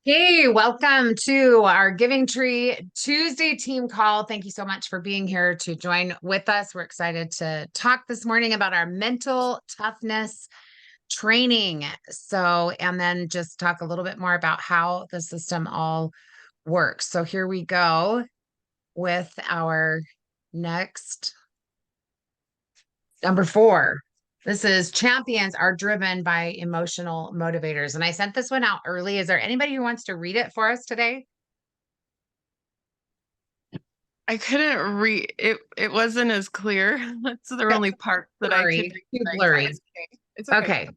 Hey, welcome to our Giving Tree Tuesday team call. Thank you so much for being here to join with us. We're excited to talk this morning about our mental toughness training. And then just talk a little bit more about how the system all works. So, here we go with our next number four. This is champions are driven by emotional motivators. And I sent this one out early. Is there anybody who wants to read it for us today? I couldn't read it. It wasn't as clear. That's the only part that I could Blurry, read. too But blurry. it's okay. It's okay. Okay,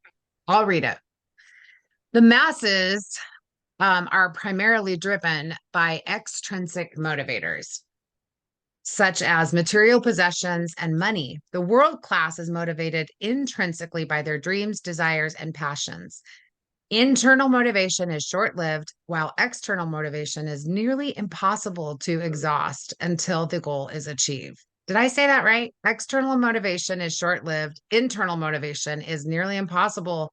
I'll read it. The masses are primarily driven by extrinsic motivators, such as material possessions and money. The world class is motivated intrinsically by their dreams, desires, and passions. Internal motivation is short lived, while external motivation is nearly impossible to exhaust until the goal is achieved. Did I say that right? External motivation is short lived. Internal motivation is nearly impossible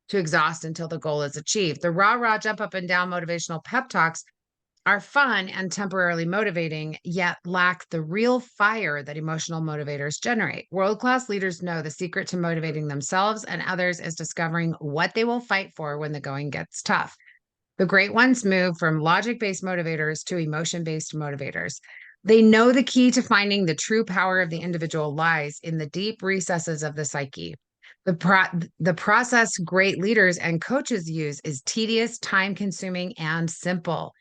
to exhaust until the goal is achieved. The rah rah, jump up and down motivational pep talks are fun and temporarily motivating, yet lack the real fire that emotional motivators generate. World class leaders know the secret to motivating themselves and others is discovering what they will fight for when the going gets tough. The great ones move from logic based motivators to emotion based motivators. They know the key to finding the true power of the individual lies in the deep recesses of the psyche. The process great leaders and coaches use is tedious, time consuming, and simple.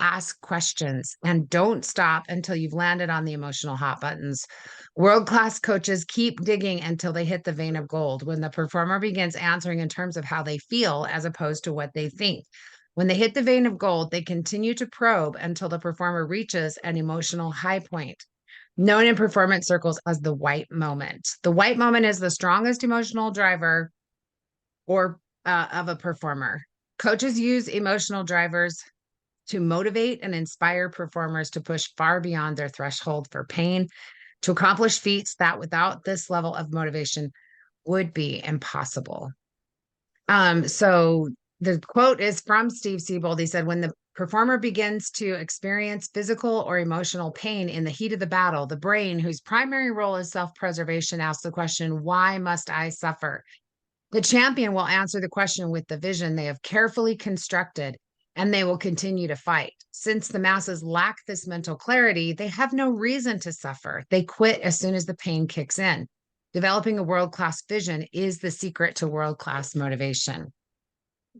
Ask questions and don't stop until you've landed on the emotional hot buttons. World class coaches keep digging until they hit the vein of gold. When the performer begins answering in terms of how they feel as opposed to what they think. When they hit the vein of gold, they continue to probe until the performer reaches an emotional high point, known in performance circles as the white moment. The white moment is the strongest emotional driver or of a performer. Coaches use emotional drivers to motivate and inspire performers to push far beyond their threshold for pain, to accomplish feats that without this level of motivation would be impossible. So the quote is from Steve Siebold. He said, when the performer begins to experience physical or emotional pain in the heat of the battle, the brain, whose primary role is self preservation, asks the question, why must I suffer? The champion will answer the question with the vision they have carefully constructed, and they will continue to fight. Since the masses lack this mental clarity, they have no reason to suffer. They quit as soon as the pain kicks in. Developing a world class vision is the secret to world class motivation.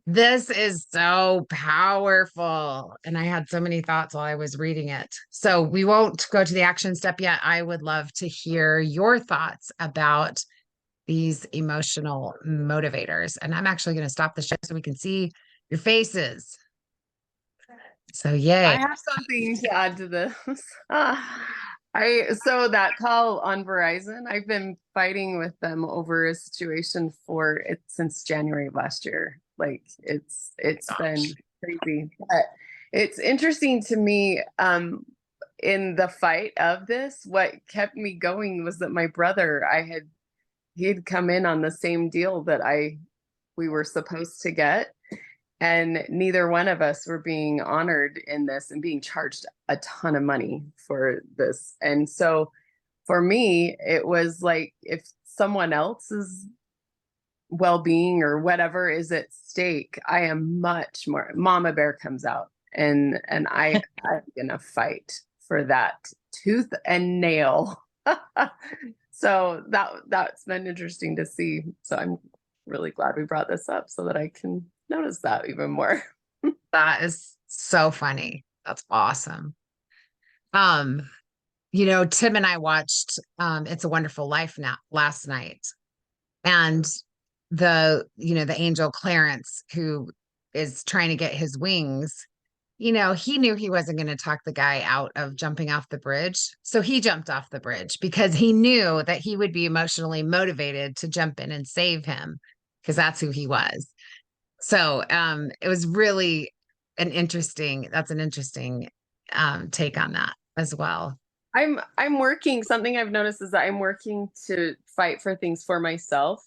This is so powerful. And I had so many thoughts while I was reading it. So we won't go to the action step yet. I would love to hear your thoughts about these emotional motivators. And I'm actually going to stop the show so we can see your faces. So, yay. I have something to add to this. So that call on Verizon, I've been fighting with them over a situation for it since January of last year. Like it's been crazy. But it's interesting to me, in the fight of this, what kept me going was that my brother, he'd come in on the same deal that we were supposed to get, and neither one of us were being honored in this and being charged a ton of money for this. And so for me, it was like, if someone else's well-being or whatever is at stake, I am much more mama bear comes out, and I'm gonna fight for that tooth and nail. So that's been interesting to see. So I'm really glad we brought this up so that I can notice that even more. That is so funny. That's awesome. Um, Tim and I watched It's a Wonderful Life now last night. And the angel Clarence, who is trying to get his wings, he knew he wasn't going to talk the guy out of jumping off the bridge. So he jumped off the bridge because he knew that he would be emotionally motivated to jump in and save him because that's who he was. So it was really that's an interesting take on that as well. I'm working, something I've noticed is that I'm working to fight for things for myself.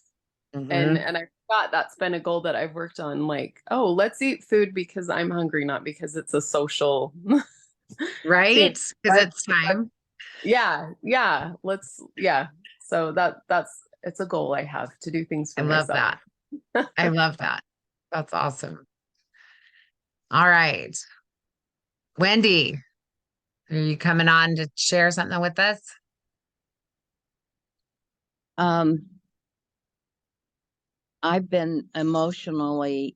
And Hmm. and I that's been a goal that I've worked on. Like, oh, let's eat food because I'm hungry, not because it's a social Right? thing. Because it's time. Yeah, yeah. So that's it's a goal I have to do things I for love myself. that. I love that. That's awesome. All right. Wendy, are you coming on to share something with us? Um, I've been emotionally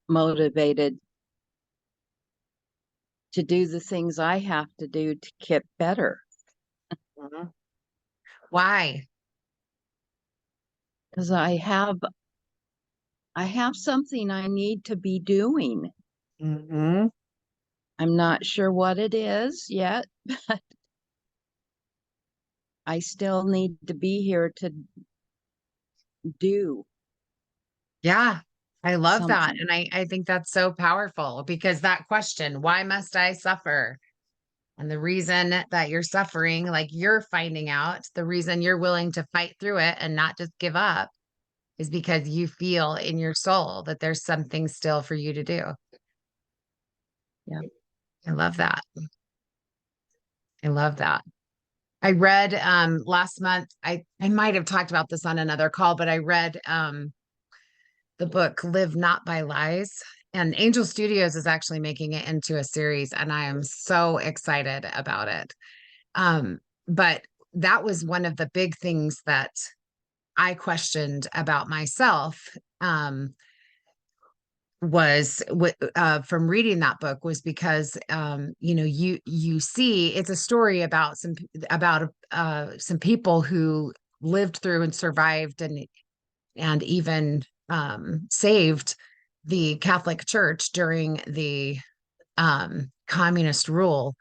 motivated to do the things I have to do to get better Why? because I have something I need to be doing. Mm-hmm. I'm not sure what it is yet, but I still need to be here to do Yeah, I love that. something. And I think that's so powerful because that question, why must I suffer? And the reason that you're suffering, like you're finding out, the reason you're willing to fight through it and not just give up is because you feel in your soul that there's something still for you to do. Yeah. I love that. I love that. I read last month, I might have talked about this on another call, but I read the book Live Not by Lies. And Angel Studios is actually making it into a series, and I am so excited about it. But that was one of the big things that I questioned about myself. Was from reading that book was because you know you see it's a story about some people who lived through and survived and even saved the Catholic Church during the communist rule.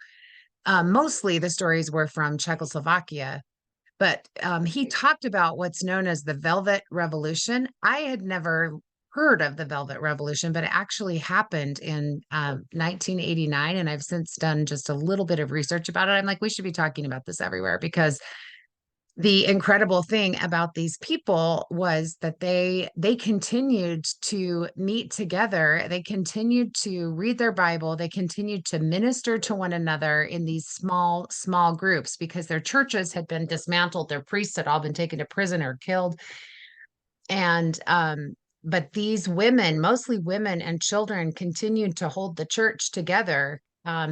Mostly the stories were from Czechoslovakia, but he talked about what's known as the Velvet Revolution. I had never heard of the Velvet Revolution, but it actually happened in 1989. And I've since done just a little bit of research about it. I'm like, we should be talking about this everywhere because the incredible thing about these people was that they continued to meet together, they continued to read their Bible, they continued to minister to one another in these small groups because their churches had been dismantled, their priests had all been taken to prison or killed. And but these women, mostly women and children, continued to hold the church together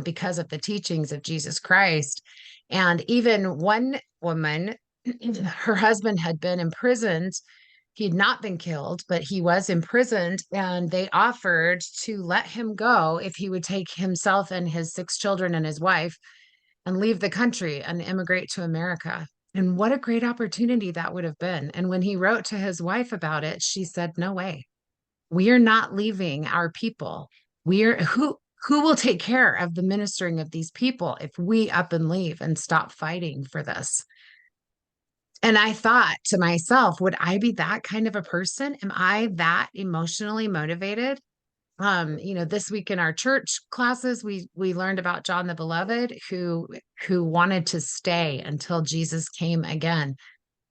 because of the teachings of Jesus Christ. And even one woman, her husband had been imprisoned. He'd not been killed, but he was imprisoned, and they offered to let him go if he would take himself and his 6 children and his wife and leave the country and immigrate to America. And what a great opportunity that would have been. And when he wrote to his wife about it, she said, "No way. We are not leaving our people. We're who will take care of the ministering of these people if we up and leave and stop fighting for this?" And I thought to myself, would I be that kind of a person? Am I that emotionally motivated? You know, this week in our church classes, we learned about John the Beloved, who wanted to stay until Jesus came again.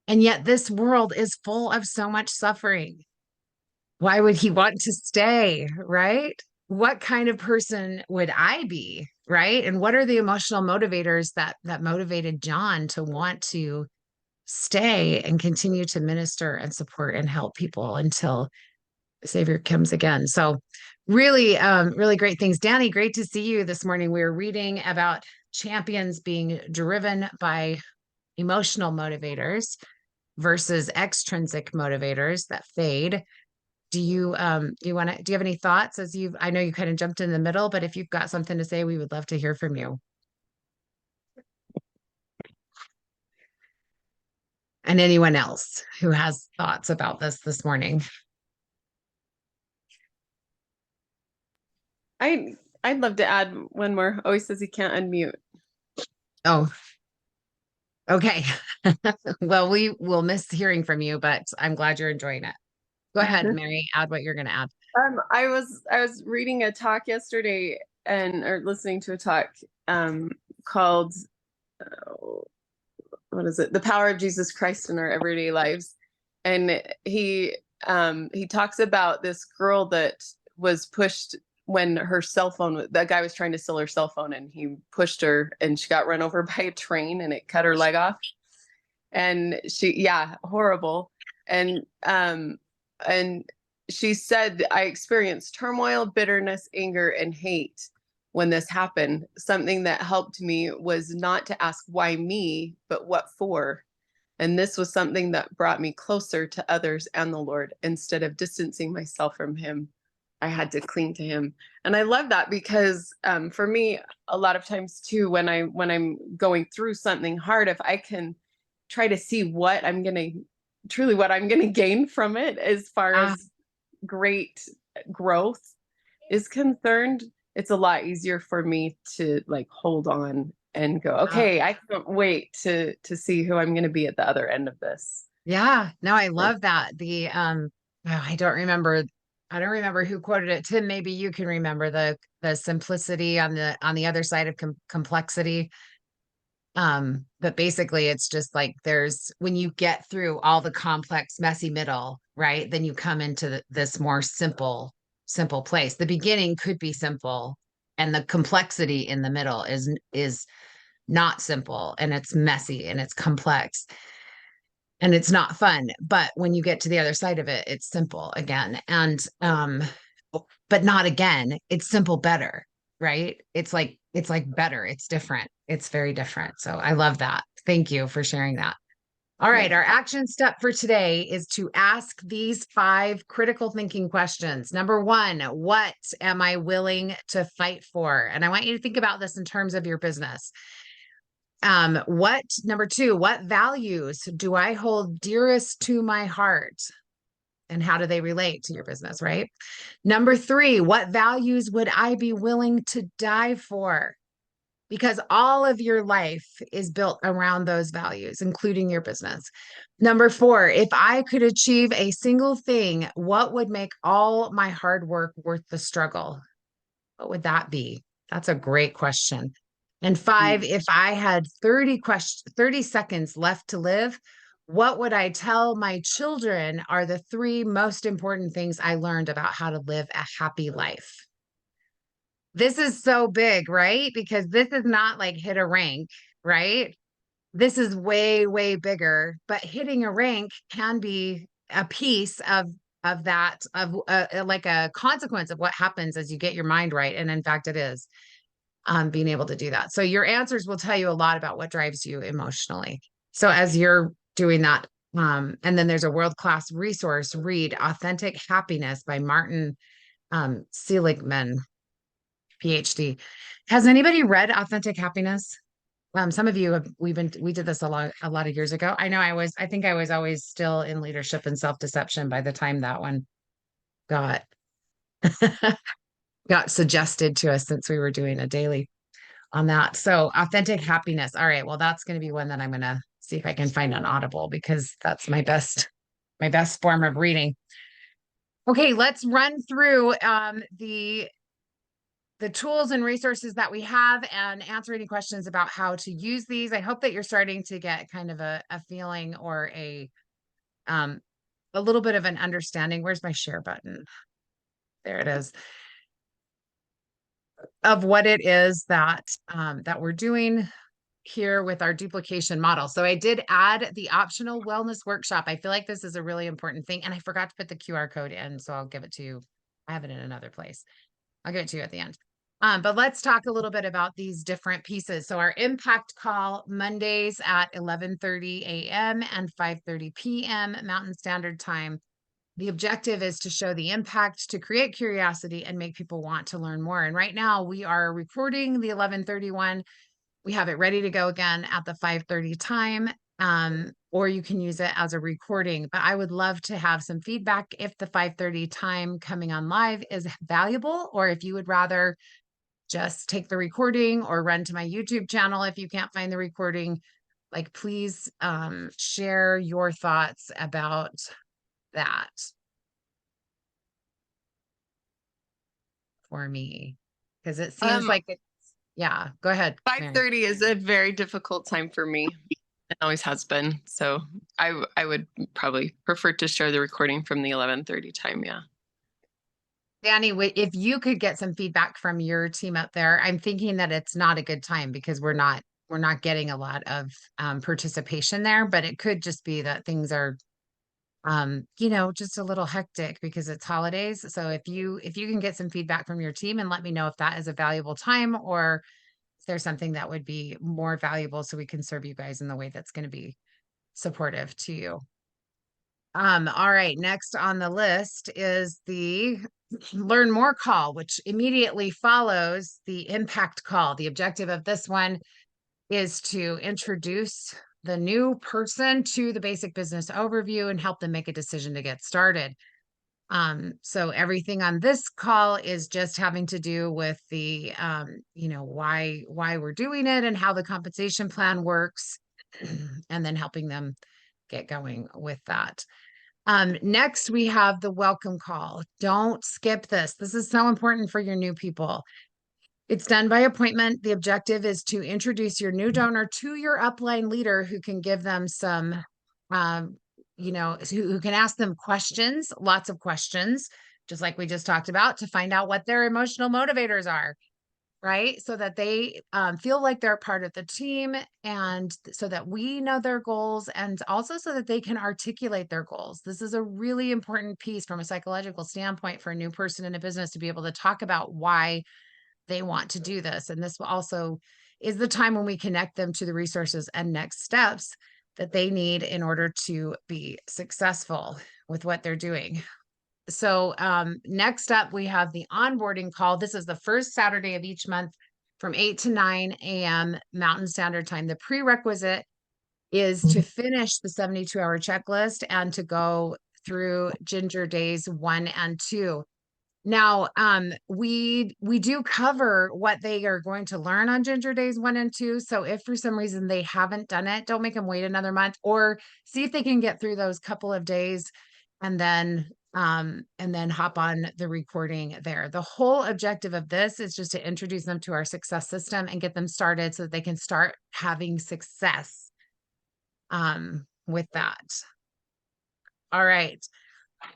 And yet this world is full of so much suffering. Why would he want to stay, right? What kind of person would I be, right? And what are the emotional motivators that motivated John to want to stay and continue to minister and support and help people until the Savior comes again? So really, really great things. Danny, great to see you this morning. We were reading about champions being driven by emotional motivators versus extrinsic motivators that fade. Do you do you have any thoughts as I know you kind of jumped in the middle, but if you've got something to say, we would love to hear from you. And anyone else who has thoughts about this morning. I'd love to add one more. Oh, he says he can't unmute. Oh, okay. Well, we will miss hearing from you, but I'm glad you're enjoying it. Go ahead, Mary, add what you're going to add. I was reading a talk yesterday or listening to a talk called what is it? The Power of Jesus Christ in Our Everyday Lives. And he he talks about this girl that was pushed when her cell phone, that guy was trying to steal her cell phone, and he pushed her and she got run over by a train and it cut her leg off. And yeah, horrible. And she said, I experienced turmoil, bitterness, anger, and hate when this happened. Something that helped me was not to ask why me, but what for. And this was something that brought me closer to others and the Lord. Instead of distancing myself from him, I had to cling to him. And I love that because for me, a lot of times too, when I'm going through something hard, if I can try to see what I'm going to gain from it as far as great growth is concerned, it's a lot easier for me to like hold on and go, okay, I can't wait to see who I'm going to be at the other end of this. Yeah, no, I love that. I don't remember who quoted it. Tim, maybe you can remember the simplicity on the other side of complexity. But basically it's just like when you get through all the complex, messy middle, right? Then you come into this more simple place. The beginning could be simple, and the complexity in the middle is not simple, and it's messy and it's complex and it's not fun. But when you get to the other side of it, it's simple again. And but not again, it's simple better, right? It's like better, it's different, it's very different. So I love that. Thank you for sharing that. All right, our action step for today is to ask these 5 critical thinking questions. Number 1, what am I willing to fight for? And I want you to think about this in terms of your business. Number 2, what values do I hold dearest to my heart? And how do they relate to your business, right? Number 3, what values would I be willing to die for? Because all of your life is built around those values, including your business. Number 4, if I could achieve a single thing, what would make all my hard work worth the struggle? What would that be? That's a great question. And 5, if I had 30 seconds left to live, what would I tell my children are the 3 most important things I learned about how to live a happy life? This is so big, right? Because this is not like hit a rank, right? This is way, way bigger, but hitting a rank can be a piece of that, of like a consequence of what happens as you get your mind right. And in fact, it is being able to do that. So your answers will tell you a lot about what drives you emotionally. So as you're doing that, and then there's a world-class resource, read Authentic Happiness by Martin Seligman, PhD. Has anybody read Authentic Happiness? Some of you have, we did this a lot of years ago. I know I think I was always still in leadership and self-deception by the time that one got got suggested to us, since we were doing a daily on that. So Authentic Happiness. All right. Well, that's going to be one that I'm going to see if I can find on Audible, because that's my best form of reading. Okay, let's run through the tools and resources that we have and answer any questions about how to use these. I hope that you're starting to get kind of a feeling or a little bit of an understanding. Where's my share button? There it is. Of what it is that that we're doing here with our duplication model. So I did add the optional wellness workshop. I feel like this is a really important thing, and I forgot to put the QR code in, so I'll give it to you. I have it in another place. I'll give it to you at the end. But let's talk a little bit about these different pieces. So our impact call Mondays at 11:30 a.m. and 5:30 p.m. Mountain Standard Time. The objective is to show the impact, to create curiosity, and make people want to learn more. And right now we are recording the 11:31. We have it ready to go again at the 5:30 time. Or you can use it as a recording. But I would love to have some feedback if the 5:30 time coming on live is valuable, or if you would rather just take the recording or run to my YouTube channel if you can't find the recording. Like, please share your thoughts about that for me, because it seems like it's, yeah, go ahead. 5:30 is a very difficult time for me. It always has been. So I would probably prefer to share the recording from the 11:30 time. Yeah. Danny, if you could get some feedback from your team up there, I'm thinking that it's not a good time because we're not getting a lot of participation there, but it could just be that things are just a little hectic because it's holidays. So if you can get some feedback from your team and let me know if that is a valuable time or if there's something that would be more valuable so we can serve you guys in the way that's going to be supportive to you. All right, next on the list is the Learn More call, which immediately follows the impact call. The objective of this one is to introduce the new person to the basic business overview and help them make a decision to get started. So everything on this call is just having to do with the why we're doing it and how the compensation plan works, and then helping them get going with that. Next, we have the welcome call. Don't skip this. This is so important for your new people. It's done by appointment. The objective is to introduce your new donor to your upline leader who can give them some, who can ask them questions, lots of questions, just like we just talked about, to find out what their emotional motivators are, right? So that they feel like they're part of the team, and so that we know their goals, and also so that they can articulate their goals. This is a really important piece from a psychological standpoint for a new person in a business to be able to talk about why they want to do this. And this also is the time when we connect them to the resources and next steps that they need in order to be successful with what they're doing. So next up, we have the onboarding call. This is the first Saturday of each month from 8 to 9 a.m. Mountain Standard Time. The prerequisite is to finish the 72-hour checklist and to go through Ginger Days 1 and 2. Now, we do cover what they are going to learn on Ginger Days 1 and 2. So if for some reason they haven't done it, don't make them wait another month, or see if they can get through those couple of days and then hop on the recording there. The whole objective of this is just to introduce them to our success system and get them started so that they can start having success with that. All right.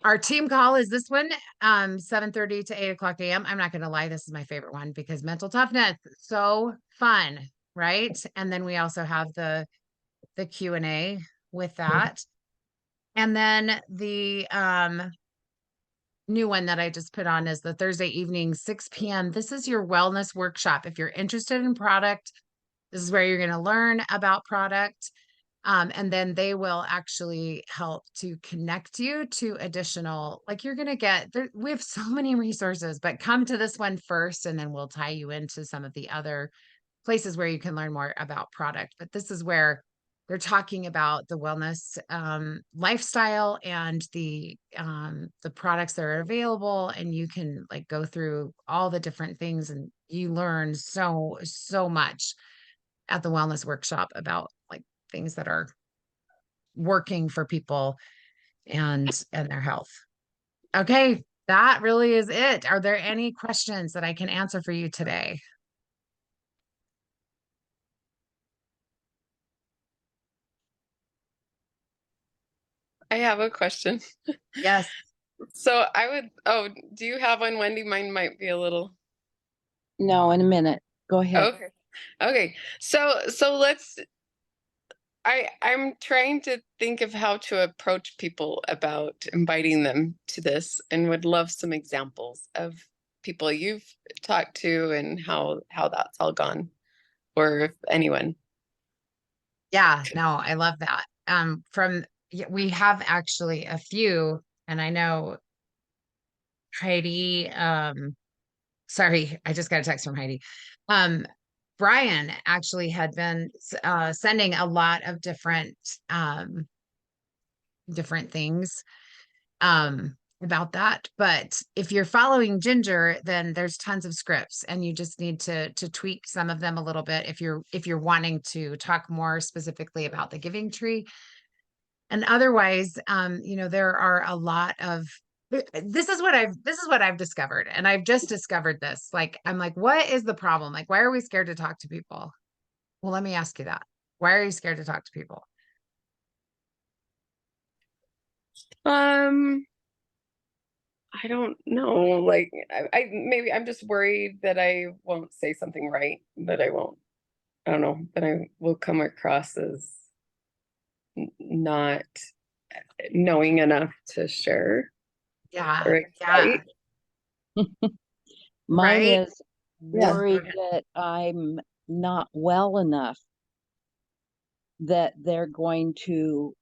Our team call is this one, 7:30 to 8 o'clock a.m. I'm not going to lie, this is my favorite one because mental toughness, so fun, right? And then we also have the Q&A with that. And then the new one that I just put on is the Thursday evening, 6 p.m. This is your wellness workshop. If you're interested in product, this is where you're going to learn about product. And then they will actually help to connect you to additional, like you're going to get there. We have so many resources, but come to this one first, and then we'll tie you into some of the other places where you can learn more about product. But this is where they're talking about the wellness lifestyle and the products that are available, and you can like go through all the different things, and you learn so much at the wellness workshop about like things that are working for people and their health. Okay, that really is it. Are there any questions that I can answer for you today? I have a question. Yes. So do you have one, Wendy? Mine might be a little. No, in a minute. Go ahead. Okay. Okay. So I'm trying to think of how to approach people about inviting them to this, and would love some examples of people you've talked to and how that's all gone, or if anyone. Yeah, no, I love that. We have actually a few, and I know Heidi, sorry, I just got a text from Heidi. Brian actually had been sending a lot of different things about that. But if you're following Ginger, then there's tons of scripts, and you just need to tweak some of them a little bit if you're wanting to talk more specifically about the giving tree. And otherwise, there are a lot of this is what I've discovered, and I've just discovered this. Like, I'm like, what is the problem? Like, why are we scared to talk to people? Well, let me ask you that. Why are you scared to talk to people? I don't know. Like, I maybe I'm just worried that I won't say something right, that I won't, I don't know, that I will come across as not knowing enough to share Yeah. or Yeah. excite. Mine Right. is Yeah. worried Okay. that I'm not well enough, that they're going to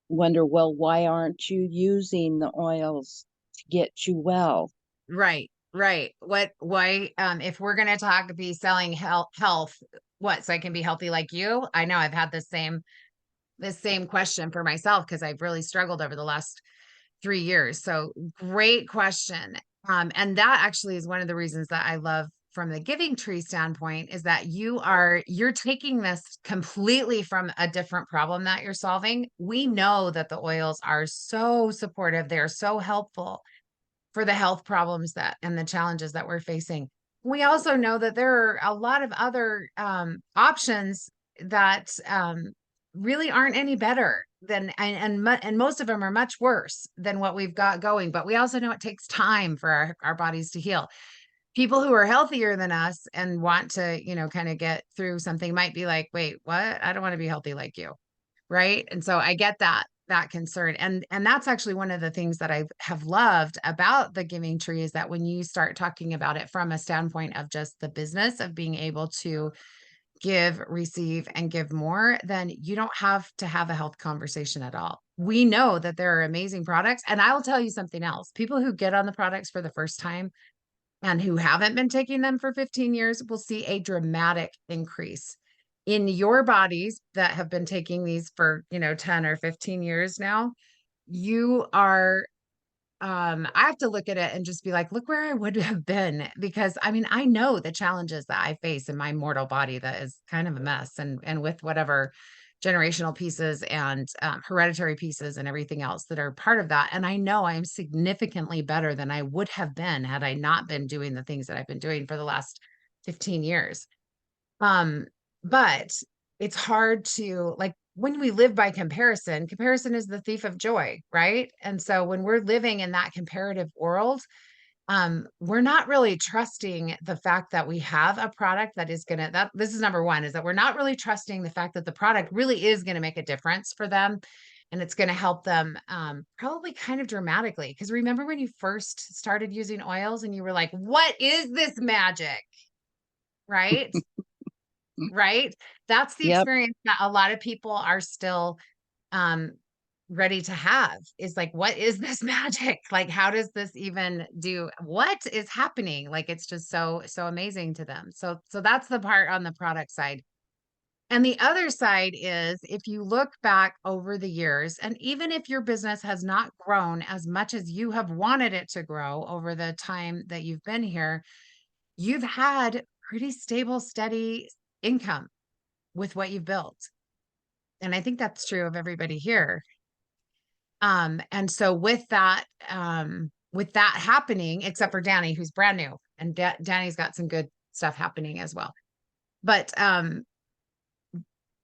wonder, well, why aren't you using the oils to get you well? Right. Right. Why, if we're going to be selling health, what, so I can be healthy like you? I know I've had this same question for myself because I've really struggled over the last 3 years. So great question. And that actually is one of the reasons that I love from the Giving Tree standpoint is that you're taking this completely from a different problem that you're solving. We know that the oils are so supportive. They're so helpful for the health problems that and the challenges that we're facing. We also know that there are a lot of other options that really aren't any better than and most of them are much worse than what we've got going. But we also know it takes time for our bodies to heal. People who are healthier than us and want to, kind of get through something might be like, wait, what? I don't want to be healthy like you. Right. And so I get that concern. And that's actually one of the things that I have loved about the Giving Tree is that when you start talking about it from a standpoint of just the business of being able to give, receive, and give more, then you don't have to have a health conversation at all. We know that there are amazing products. And I'll tell you something else. People who get on the products for the first time and who haven't been taking them for 15 years will see a dramatic increase in your bodies that have been taking these for, 10 or 15 years now. You are I have to look at it and just be like, look where I would have been because I mean, I know the challenges that I face in my mortal body that is kind of a mess and with whatever generational pieces and hereditary pieces and everything else that are part of that. And I know I'm significantly better than I would have been had I not been doing the things that I've been doing for the last 15 years. Um, but it's hard to like when we live by comparison, comparison is the thief of joy, right? And so when we're living in that comparative world, we're not really trusting the fact that we have a product that is gonna that this is number one, is that we're not really trusting the fact that the product really is gonna make a difference for them and it's gonna help them probably kind of dramatically. Because remember when you first started using oils and you were like, what is this magic? Right? Right? That's the Yep. experience that a lot of people are still um ready to have is like, what is this magic? Like, how does this even do? What is happening? Like, it's just so amazing to them. So that's the part on the product side. And the other side is if you look back over the years, and even if your business has not grown as much as you have wanted it to grow over the time that you've been here, you've had pretty stable, steady income with what you've built. And I think that's true of everybody here. And so with that happening, except for Danny, who's brand new, and Danny's got some good stuff happening as well. But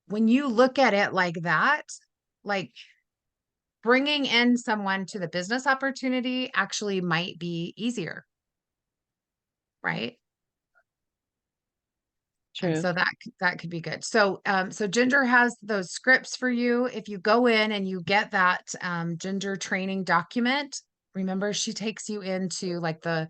when you look at it like that, like bringing in someone to the business opportunity actually might be easier, right? And True. so that could be good. So so Ginger has those scripts for you. If you go in and you get that Ginger training document, remember she takes you into like the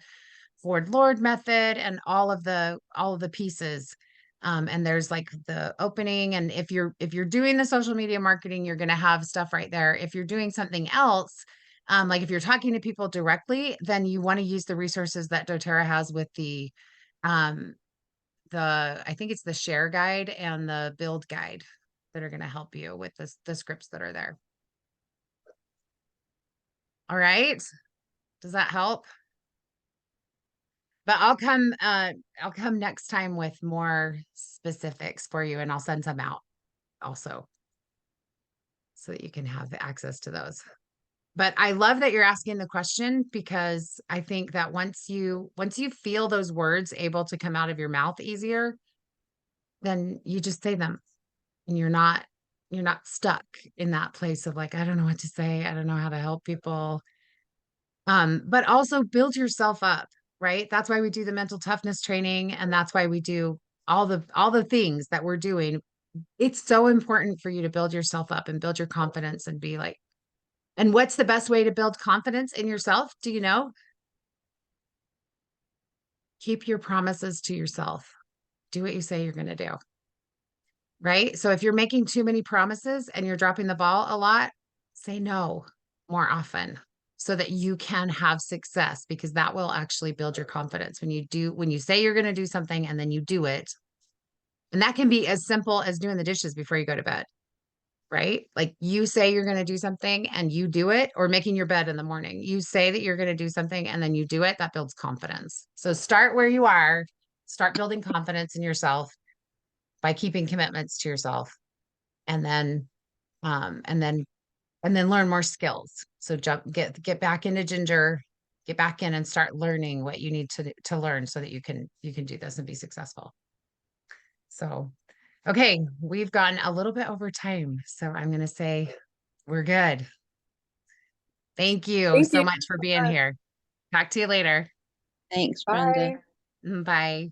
Ford Lord method and all of the pieces. And there's like the opening. And if you're doing the social media marketing, you're gonna have stuff right there. If you're doing something else, like if you're talking to people directly, then you want to use the resources that doTERRA has with um I think it's the share guide and the build guide that are going to help you with the scripts that are there. All right. Does that help? But I'll come next time with more specifics for you and I'll send some out also so that you can have access to those. But I love that you're asking the question because I think that once you feel those words able to come out of your mouth easier, then you just say them. and you're not stuck in that place of like, I don't know what to say. I don't know how to help people. But also build yourself up, right? That's why we do the mental toughness training. And that's why we do all the things that we're doing. It's so important for you to build yourself up and build your confidence and be like, and what's the best way to build confidence in yourself? Do you know? Keep your promises to yourself. Do what you say you're going to do. Right? So if you're making too many promises and you're dropping the ball a lot, say no more often so that you can have success, because that will actually build your confidence when you say you're going to do something and then you do it. And that can be as simple as doing the dishes before you go to bed. Right? Like you say you're going to do something and you do it, or making your bed in the morning. You say that you're going to do something and then you do it. That builds confidence. So start where you are, start building confidence in yourself by keeping commitments to yourself, and then and then learn more skills. So get back into Ginger, get back in and start learning what you need to learn so that you can do this and be successful. So okay, we've gone a little bit over time, so I'm going to say we're good. Thank you Thank so you. much for being here. Talk to you later. Thanks, Brenda. Bye. Bye.